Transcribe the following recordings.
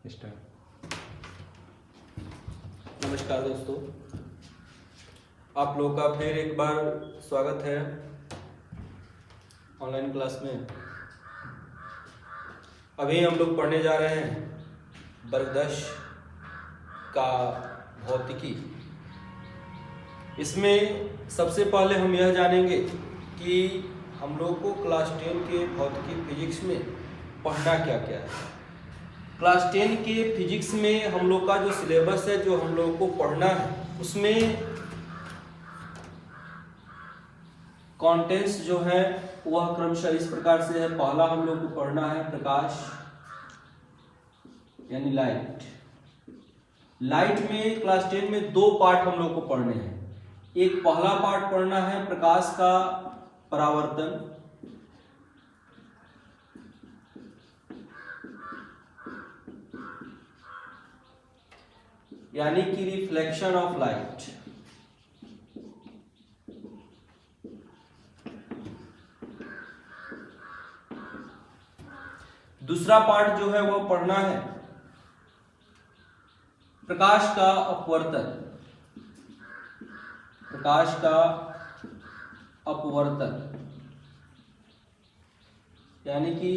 नमस्कार दोस्तों, आप लोगों का फिर एक बार स्वागत है ऑनलाइन क्लास में। अभी हम लोग पढ़ने जा रहे हैं वर्ग 10 का भौतिकी। इसमें सबसे पहले हम यह जानेंगे कि हम लोग को क्लास 10 के भौतिकी फिजिक्स में पढ़ना क्या क्या है। क्लास 10 के फिजिक्स में हम लोग का जो सिलेबस है, जो हम लोगों को पढ़ना है, उसमें कंटेंट्स जो है वह क्रमशः इस प्रकार से है। पहला हम लोग को पढ़ना है प्रकाश यानी लाइट। लाइट में क्लास 10 में दो पार्ट हम लोग को पढ़ने हैं। एक पहला पार्ट पढ़ना है प्रकाश का परावर्तन, यानी कि रिफ्लेक्शन ऑफ लाइट। दूसरा पार्ट जो है वह पढ़ना है प्रकाश का अपवर्तन, प्रकाश का अपवर्तन यानी कि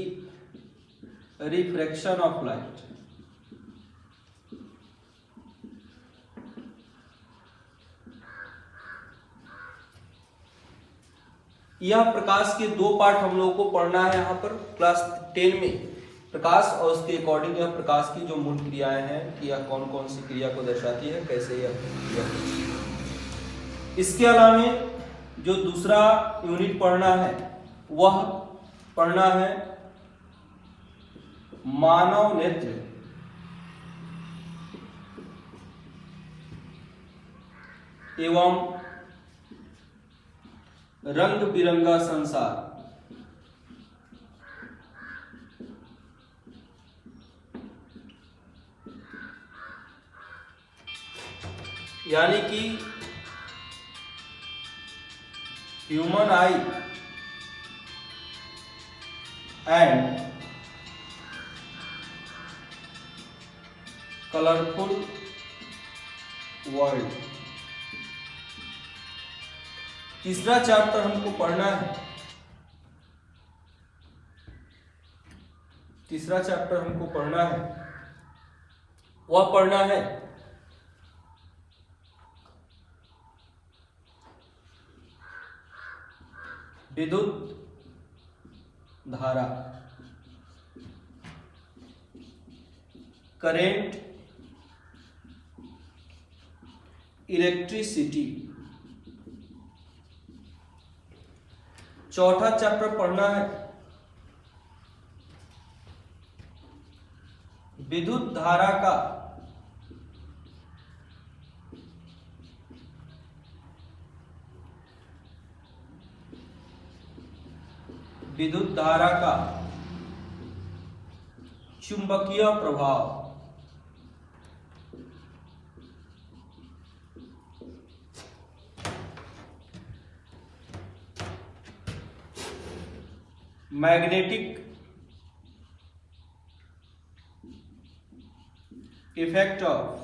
रिफ्रैक्शन ऑफ लाइट। यह प्रकाश के दो पार्ट हम लोगों को पढ़ना है यहाँ पर क्लास 10 में। प्रकाश और उसके अकॉर्डिंग यह प्रकाश की जो मूल क्रियाएं हैं कि यह कौन कौन सी क्रिया को दर्शाती है, कैसे यह। इसके अलावा जो दूसरा यूनिट पढ़ना है वह पढ़ना है मानव नेत्र एवं रंग बिरंगा संसार। यानी कि human I and colourful world. तीसरा चैप्टर हमको पढ़ना है, तीसरा चैप्टर हमको पढ़ना है वह पढ़ना है विद्युत धारा, करेंट, इलेक्ट्रिसिटी। चौथा चैप्टर पढ़ना है विद्युत धारा का चुंबकीय प्रभाव। Magnetic effect of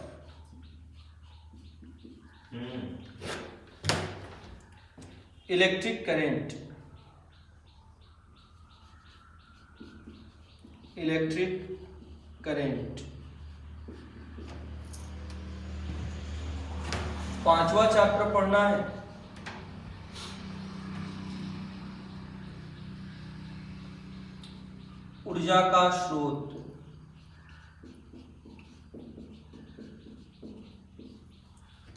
electric current, electric current. पांचवा चैप्टर पढ़ना है ऊर्जा का स्रोत,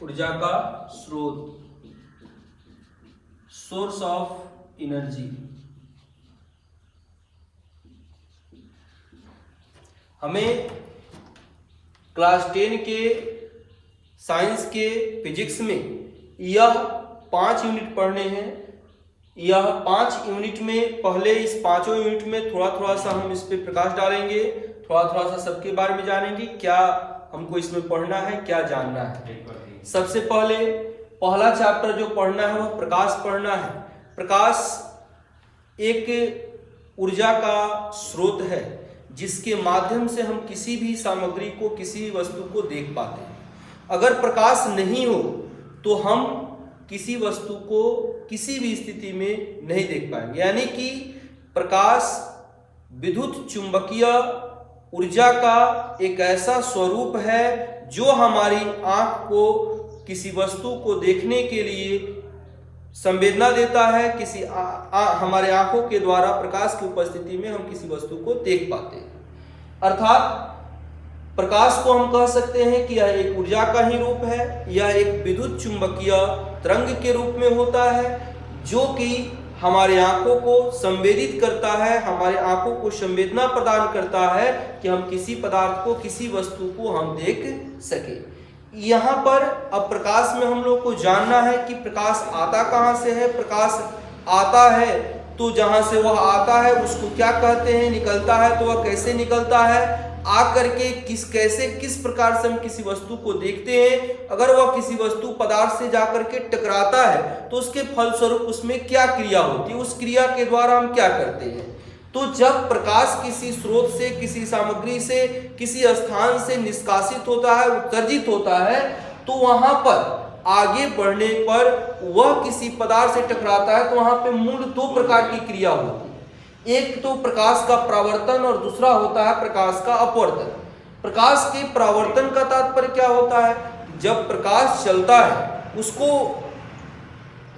ऊर्जा का स्रोत, सोर्स ऑफ एनर्जी। हमें क्लास 10 के साइंस के फिजिक्स में यह 5 यूनिट पढ़ने हैं। यह 5 यूनिट में पहले इस पांचों यूनिट में थोड़ा थोड़ा सा हम इस पे प्रकाश डालेंगे, थोड़ा थोड़ा सा सबके बारे में जानेंगे, क्या हमको इसमें पढ़ना है, क्या जानना है। सबसे पहले पहला चैप्टर जो पढ़ना है वह प्रकाश पढ़ना है। प्रकाश एक ऊर्जा का स्रोत है जिसके माध्यम से हम किसी भी सामग्री को, किसी भी वस्तु को देख पाते हैं। अगर प्रकाश नहीं हो तो हम किसी वस्तु को किसी भी स्थिति में नहीं देख पाएंगे। यानी कि प्रकाश विद्युत चुंबकीय ऊर्जा का एक ऐसा स्वरूप है जो हमारी आंख को किसी वस्तु को देखने के लिए संवेदना देता है। हमारे आंखों के द्वारा प्रकाश की उपस्थिति में हम किसी वस्तु को देख पाते हैं। अर्थात प्रकाश को हम कह सकते हैं कि यह एक ऊर्जा का ही रूप है। यह एक विद्युत चुंबकीय तरंग के रूप में होता है जो कि हमारे आंखों को संवेदित करता है, हमारे आंखों को संवेदना प्रदान करता है कि हम किसी पदार्थ को, किसी वस्तु को हम देख सके। यहाँ पर अब प्रकाश में हम लोग को जानना है कि प्रकाश आता कहाँ से है। प्रकाश आता है तो जहाँ से वह आता है उसको क्या कहते हैं, निकलता है तो वह कैसे निकलता है, आकर के किस प्रकार से हम किसी वस्तु को देखते हैं। अगर वह किसी वस्तु पदार्थ से जाकर के टकराता है तो उसके फलस्वरूप उसमें क्या क्रिया होती है, उस क्रिया के द्वारा हम क्या करते हैं। तो जब प्रकाश किसी स्रोत से, किसी सामग्री से, किसी स्थान से निष्कासित होता है, उत्सर्जित होता है, तो वहां पर आगे बढ़ने पर वह किसी पदार्थ से टकराता है तो वहां पे मूल दो प्रकार की क्रिया होती है। एक तो प्रकाश का परावर्तन और दूसरा होता है प्रकाश का अपवर्तन। प्रकाश के परावर्तन का तात्पर्य क्या होता है, जब प्रकाश चलता है उसको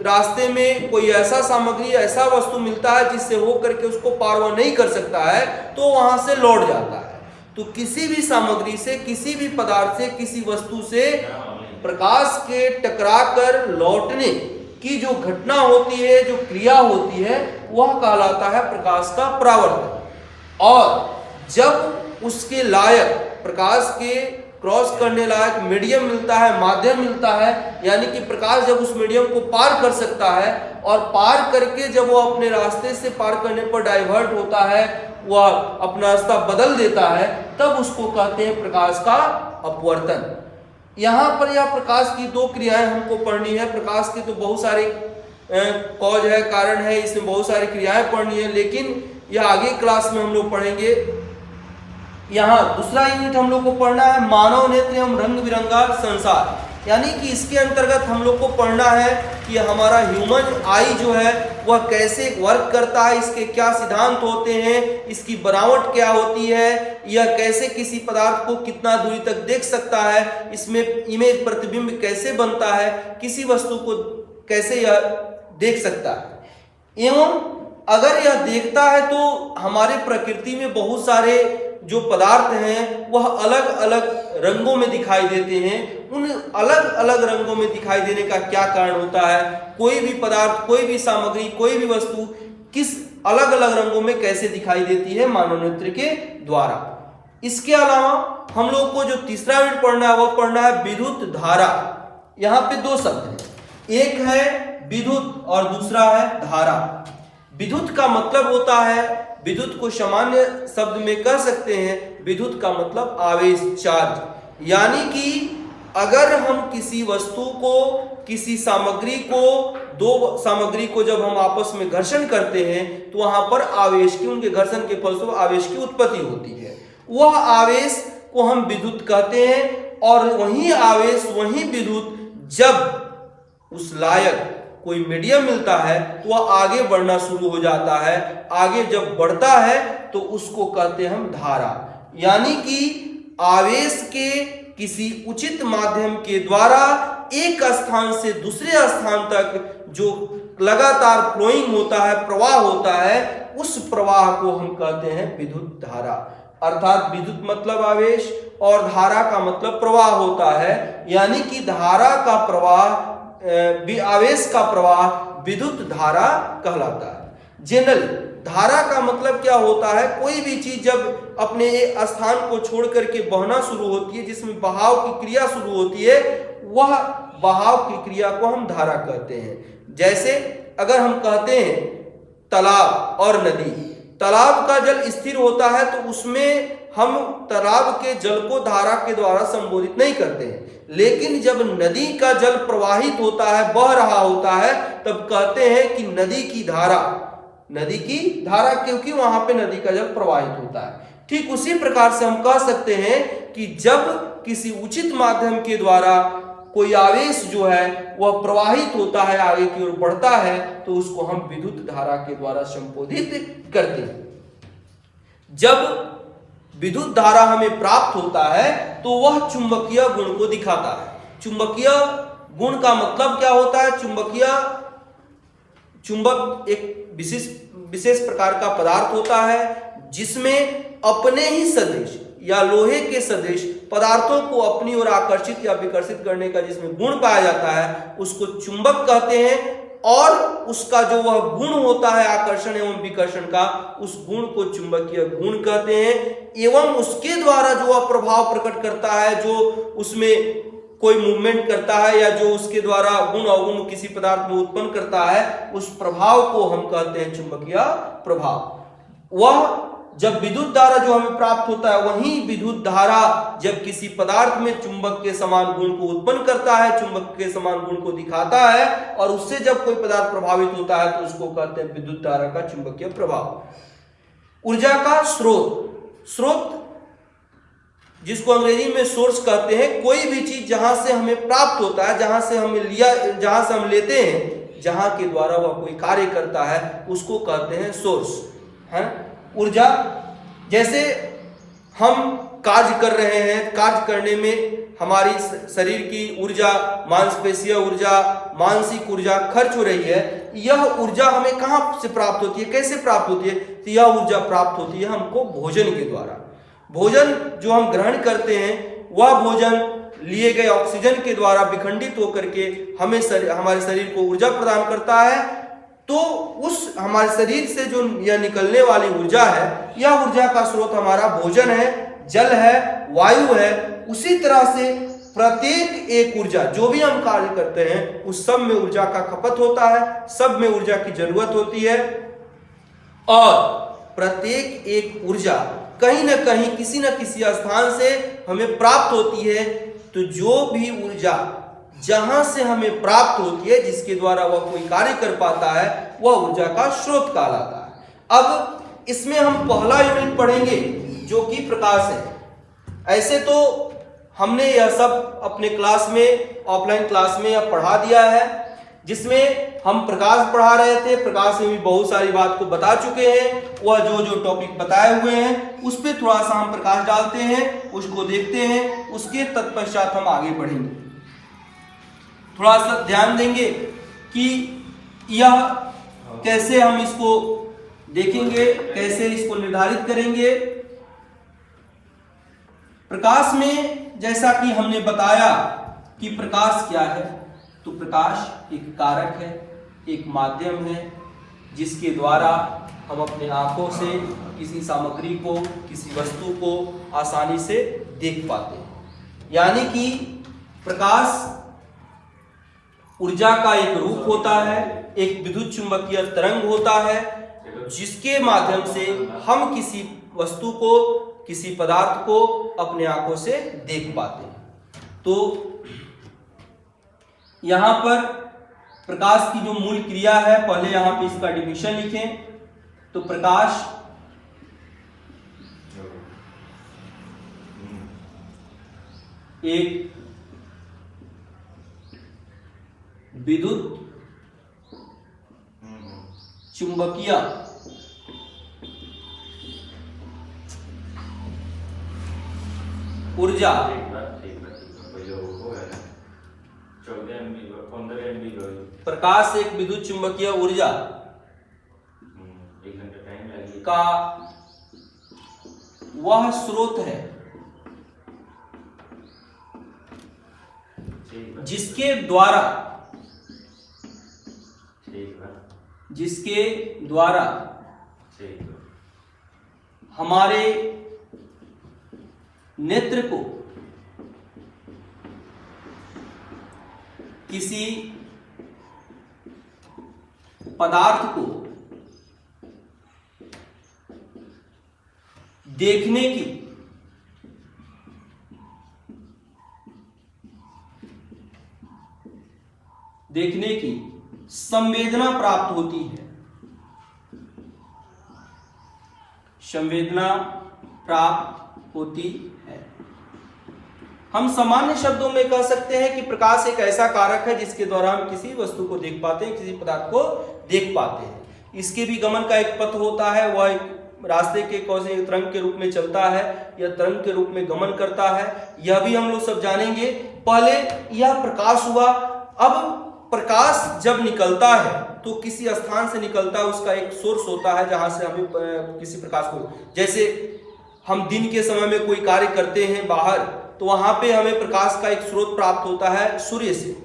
रास्ते में कोई ऐसा सामग्री, ऐसा वस्तु मिलता है जिससे हो करके उसको पार वह नहीं कर सकता है तो वहां से लौट जाता है। तो किसी भी सामग्री से, किसी भी पदार्थ से, किसी वस्तु से प्रकाश के टकरा कर लौटने की जो घटना होती है, जो क्रिया होती है, वह कहलाता है प्रकाश का परावर्तन। और जब उसके लायक, प्रकाश के क्रॉस करने लायक मीडियम मिलता है, माध्यम मिलता है, यानी कि प्रकाश जब उस मीडियम को पार कर सकता है और पार करके जब वो अपने रास्ते से पार करने पर डाइवर्ट होता है, वह अपना रास्ता बदल देता है, तब उसको कहते हैं प्रकाश का अपवर्तन। यहाँ पर यह प्रकाश की दो क्रियाएं हमको पढ़नी है। प्रकाश के तो बहुत सारे कॉज है, कारण है, इसमें बहुत सारी क्रियाएं पढ़नी है, लेकिन यह आगे क्लास में हम लोग पढ़ेंगे। यहाँ दूसरा यूनिट हम लोग को पढ़ना है मानव नेत्र एवं रंग बिरंगा संसार। यानी कि इसके अंतर्गत हम लोग को पढ़ना है कि हमारा ह्यूमन आई जो है वह कैसे वर्क करता है, इसके क्या सिद्धांत होते हैं, इसकी बनावट क्या होती है, यह कैसे किसी पदार्थ को कितना दूरी तक देख सकता है, इसमें इमेज प्रतिबिंब कैसे बनता है, किसी वस्तु को कैसे यह देख सकता है। एवं अगर यह देखता है तो हमारे प्रकृति में बहुत सारे जो पदार्थ हैं वह अलग अलग रंगों में दिखाई देते हैं। उन अलग अलग रंगों में दिखाई देने का क्या कारण होता है, कोई भी पदार्थ, कोई भी सामग्री, कोई भी वस्तु किस अलग अलग रंगों में कैसे दिखाई देती है मानव नेत्र के द्वारा। इसके अलावा हम लोग को जो तीसरा यूनिट पढ़ना है वह पढ़ना है विद्युत धारा। यहाँ पे दो शब्द हैं, एक है विद्युत और दूसरा है धारा। विद्युत का मतलब होता है, विद्युत को सामान्य शब्द में कह सकते हैं, विद्युत का मतलब आवेश, चार्ज। यानी कि अगर हम किसी वस्तु को, किसी सामग्री को, दो सामग्री को जब हम आपस में घर्षण करते हैं तो वहां पर आवेश की, उनके घर्षण के फलस्वरूप आवेश की उत्पत्ति होती है। वह आवेश को हम विद्युत कहते हैं। और वही आवेश, वही विद्युत जब उस लायक कोई मीडियम मिलता है तो वह आगे बढ़ना शुरू हो जाता है। आगे जब बढ़ता है तो उसको कहते हैं हम धारा। यानी कि आवेश के किसी उचित माध्यम के द्वारा एक स्थान से दूसरे स्थान तक जो लगातार फ्लोइंग होता है, प्रवाह होता है, उस प्रवाह को हम कहते हैं विद्युत धारा। अर्थात विद्युत मतलब आवेश और धारा का मतलब प्रवाह होता है। यानी कि धारा का प्रवाह, आवेश का प्रवाह विद्युत धारा कहलाता है। जनरल धारा का मतलब क्या होता है, कोई भी चीज जब अपने स्थान को छोड़ करके बहना शुरू होती है, जिसमें बहाव की क्रिया शुरू होती है, वह बहाव की क्रिया को हम धारा कहते हैं। जैसे अगर हम कहते हैं तालाब और नदी, तालाब का जल स्थिर होता है तो उसमें हम तालाब के जल को धारा के द्वारा संबोधित नहीं करते हैं। लेकिन जब नदी का जल प्रवाहित होता है, बह रहा होता है, तब कहते हैं कि नदी की धारा, नदी की धारा, क्योंकि वहां पे नदी का जल प्रवाहित होता है। ठीक उसी प्रकार से हम कह सकते हैं कि जब किसी उचित माध्यम के द्वारा कोई आवेश जो है वह प्रवाहित होता है, आगे की ओर बढ़ता है, तो उसको हम विद्युत धारा के द्वारा संबोधित करते हैं। जब विद्युत धारा हमें प्राप्त होता है तो वह चुंबकीय गुण को दिखाता है। चुंबकीय गुण का मतलब क्या होता है? चुंबक एक विशेष प्रकार का पदार्थ होता है जिसमें अपने ही सदृश या लोहे के सदृश पदार्थों को अपनी ओर आकर्षित या विकर्षित करने का जिसमें गुण पाया जाता है उसको चुंबक कहते हैं। और उसका जो वह गुण होता है आकर्षण एवं विकर्षण का, उस गुण को चुंबकीय गुण कहते हैं। एवं उसके द्वारा जो वह प्रभाव प्रकट करता है, जो उसमें कोई मूवमेंट करता है या जो उसके द्वारा गुण अवगुण किसी पदार्थ में उत्पन्न करता है, उस प्रभाव को हम कहते हैं चुंबकीय प्रभाव। वह जब विद्युत धारा जो हमें प्राप्त होता है, वही विद्युत धारा जब किसी पदार्थ में चुंबक के समान गुण को उत्पन्न करता है, चुंबक के समान गुण को दिखाता है, और उससे जब कोई पदार्थ प्रभावित होता है तो उसको कहते हैं विद्युत धारा का चुंबकीय प्रभाव। ऊर्जा का स्रोत जिसको अंग्रेजी में सोर्स कहते हैं, कोई भी चीज जहां से हमें प्राप्त होता है, जहां से हम लेते हैं, जहां के द्वारा वह कोई कार्य करता है, उसको कहते हैं सोर्स है। ऊर्जा, जैसे हम कार्य कर रहे हैं, कार्य करने में हमारी शरीर की ऊर्जा, मांसपेशीय ऊर्जा, मानसिक ऊर्जा खर्च हो रही है। यह ऊर्जा हमें कहां से प्राप्त होती है, कैसे प्राप्त होती है? तो यह ऊर्जा प्राप्त होती है हमको भोजन के द्वारा। भोजन जो हम ग्रहण करते हैं, वह भोजन लिए गए ऑक्सीजन के द्वारा विखंडित होकर के हमें हमारे शरीर को ऊर्जा प्रदान करता है। तो उस हमारे शरीर से जो यह निकलने वाली ऊर्जा है, यह ऊर्जा का स्रोत हमारा भोजन है, जल है, वायु है। उसी तरह से प्रत्येक एक ऊर्जा, जो भी हम कार्य करते हैं, उस सब में ऊर्जा का खपत होता है, सब में ऊर्जा की जरूरत होती है। और प्रत्येक एक ऊर्जा कहीं ना कहीं किसी न किसी स्थान से हमें प्राप्त होती है। तो जो भी ऊर्जा जहां से हमें प्राप्त होती है, जिसके द्वारा वह कोई कार्य कर पाता है, वह ऊर्जा का स्रोत कहलाता है। अब इसमें हम पहला यूनिट पढ़ेंगे जो कि प्रकाश है। ऐसे तो हमने यह सब अपने क्लास में, ऑफलाइन क्लास में यह पढ़ा दिया है, जिसमें हम प्रकाश पढ़ा रहे थे। प्रकाश में भी बहुत सारी बात को बता चुके हैं। वह जो टॉपिक बताए हुए हैं उस पर थोड़ा सा हम प्रकाश डालते हैं, उसको देखते हैं, उसके तत्पश्चात हम आगे बढ़ेंगे। थोड़ा सा ध्यान देंगे कि यह कैसे हम इसको देखेंगे, कैसे इसको निर्धारित करेंगे। प्रकाश में जैसा कि हमने बताया कि प्रकाश क्या है, तो प्रकाश एक कारक है, एक माध्यम है, जिसके द्वारा हम अपने आंखों से किसी सामग्री को, किसी वस्तु को आसानी से देख पाते हैं। यानी कि प्रकाश ऊर्जा का एक रूप होता है, एक विद्युत चुंबकीय तरंग होता है, जिसके माध्यम से हम किसी वस्तु को, किसी पदार्थ को अपने आंखों से देख पाते हैं। तो यहां पर प्रकाश की जो मूल क्रिया है, पहले यहां पे इसका डिफिनेशन लिखें। तो प्रकाश एक विद्युत चुंबकीय ऊर्जा प्रकाश एक विद्युत चुंबकीय ऊर्जा का वह स्रोत है जिसके द्वारा हमारे नेत्र को किसी पदार्थ को देखने की संवेदना प्राप्त होती है। संवेदना प्राप्त होती है। हम सामान्य शब्दों में कह सकते हैं कि प्रकाश एक ऐसा कारक है जिसके द्वारा हम किसी वस्तु को देख पाते हैं, किसी पदार्थ को देख पाते हैं। इसके भी गमन का एक पथ होता है, वह एक रास्ते के कौन से तरंग के रूप में चलता है या तरंग के रूप में गमन करता है, यह भी हम लोग सब जानेंगे। पहले यह प्रकाश हुआ। अब प्रकाश जब निकलता है तो किसी स्थान से निकलता है, उसका एक सोर्स होता है जहां से हमें किसी प्रकाश को, जैसे हम दिन के समय में कोई कार्य करते हैं बाहर, तो वहां पे हमें प्रकाश का एक स्रोत प्राप्त होता है सूर्य से,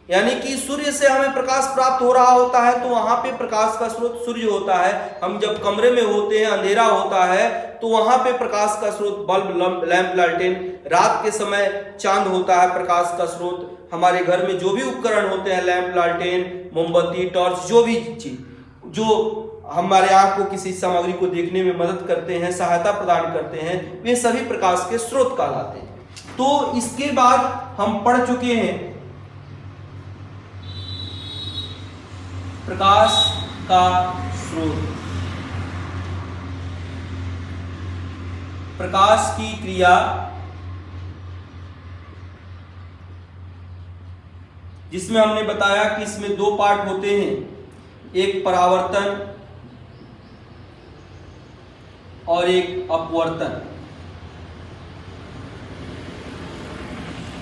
यानी कि सूर्य से हमें प्रकाश प्राप्त हो रहा होता है, तो वहां पे प्रकाश का स्रोत सूर्य होता है। हम जब कमरे में होते हैं, अंधेरा होता है, तो वहां पे प्रकाश का स्रोत बल्ब, लैंप, लालटेन, रात के समय चांद होता है प्रकाश का स्रोत। हमारे घर में जो भी उपकरण होते हैं, लैंप, लालटेन, मोमबत्ती, टॉर्च, जो भी चीज जो हमारे आंख को किसी सामग्री को देखने में मदद करते हैं, सहायता प्रदान करते हैं, वे सभी प्रकाश के स्रोत कहलाते हैं। तो इसके बाद हम पढ़ चुके हैं प्रकाश का स्रोत, प्रकाश की क्रिया, जिसमें हमने बताया कि इसमें दो पार्ट होते हैं, एक परावर्तन और एक अपवर्तन।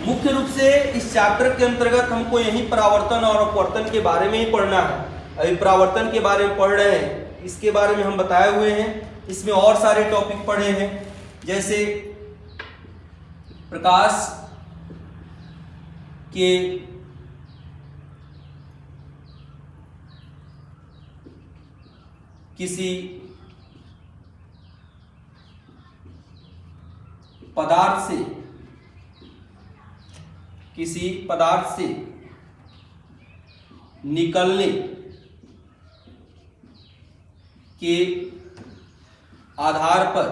मुख्य रूप से इस चैप्टर के अंतर्गत हमको यही परावर्तन और अपवर्तन के बारे में ही पढ़ना है। अभी परावर्तन के बारे में पढ़ रहे हैं, इसके बारे में हम बताए हुए हैं। इसमें और सारे टॉपिक पढ़े हैं, जैसे प्रकाश के किसी पदार्थ से निकलने के आधार पर